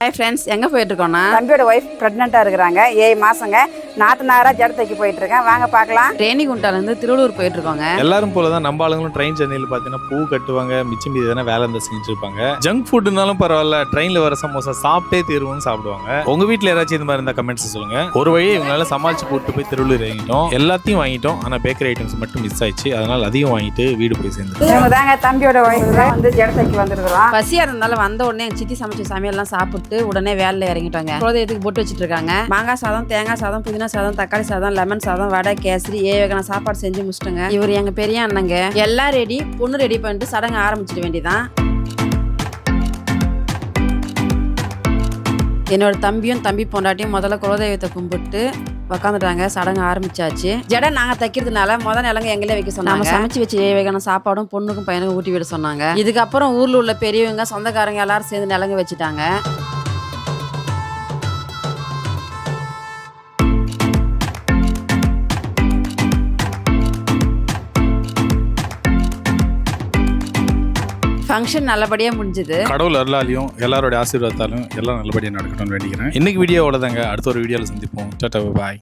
Hi friends, எங்கே போயிட்டுருக்கோன்னா தம்பியோட wife ப்ரெக்னெண்ட்டாக இருக்கிறாங்க. 7 மாதங்க. நாத்தனாராக ஜடத்தைக்கு போயிட்டுருக்கேன். வாங்க பார்க்கலாம். ரேணிகுண்டாலேருந்து திருவள்ளூர் போயிட்டுருக்கோங்க. எல்லாரும் போல தான் நம்ம ஆளுங்களும் ட்ரெயின் ஜர்னியில் பார்த்தீங்கன்னா பூ கட்டுவாங்க, மிச்சம் மீதி எதனா வேலை இருந்தால் செஞ்சுட்டு இருப்பாங்க. ஜங்க் ஃபுட்டுனாலும் பரவாயில்ல, ட்ரெயினில் வர சமோசா சாப்பிட்டே தீருவோம்னு சாப்பிடுவாங்க. உங்கள் வீட்டில் யாராச்சும் இது மாதிரி இருந்தால் கமெண்ட்ஸ் சொல்லுங்க. ஒரு வழியை இவங்களால சமாளிச்சு கூட்டு போய் திருவள்ளூர் இறங்கிட்டோம். எல்லாத்தையும் வாங்கிட்டோம், ஆனால் பேக்கரி ஐட்டம்ஸ் மட்டும் மிஸ் ஆயிடுச்சு. அதனால் அதையும் வாங்கிட்டு வீடு போய் சேர்ந்து இவங்க தாங்க தம்பியோட ஒய்ஃப் தான் வந்து ஜடத்தைக்கு வந்துருக்குறோம். பசியாக இருந்தாலும் வந்த உடனே எங்கள் சித்தி சமைச்ச சமையல்லாம் சாப்பிட்டு உடனே வேலையில் இறங்கிட்டாங்க. குலதெய்வத்துக்கு போட்டு வச்சுட்டு இருக்காங்க. மாங்காய் சாதம், தேங்காய் சாதம், புதினா சாதம், தக்காளி சாதம், லெமன் சாதம், வடை, கேசரி, வகையான சாப்பாடு செஞ்சு முடிச்சிட்டோங்க. இவர் எங்க பெரிய அண்ணங்க. எல்லாம் ரெடி, பொண்ணு ரெடி பண்ணிட்டு சடங்கு ஆரம்பிச்சிட வேண்டியதான். என்னோட தம்பியும் தம்பி பொண்டாட்டியும் முதல்ல குலதெய்வத்தை கும்பிட்டு உக்காந்துட்டாங்க. சடங்கு ஆரம்பிச்சாச்சு. ஜடை நாங்க தைக்கிறதுனால முதல் நிலங்க எங்களே வைக்க சொன்னாங்க. சமைச்சு வச்சு வகையான சாப்பாடும் பொண்ணுக்கும் பையனுக்கும் ஊட்டி விட சொன்னாங்க. இதுக்கப்புறம் ஊர்ல உள்ள பெரியவங்க சொந்தக்காரங்க எல்லாரும் சேர்ந்து நிலங்க வச்சுட்டாங்க. ஃபங்க்ஷன் நல்லபடியாக முடிஞ்சுது. கடவுள் அருளாலையும் எல்லாரோட ஆசீர்வாதத்தாலும் எல்லாம் நல்லபடியாக நடக்கணும்னு வேண்டிக்கிறேன். இன்னைக்கு வீடியோ அவ்வளோதாங்க. அடுத்த ஒரு வீடியோவில் சந்திப்போம். டாடா, பாய்.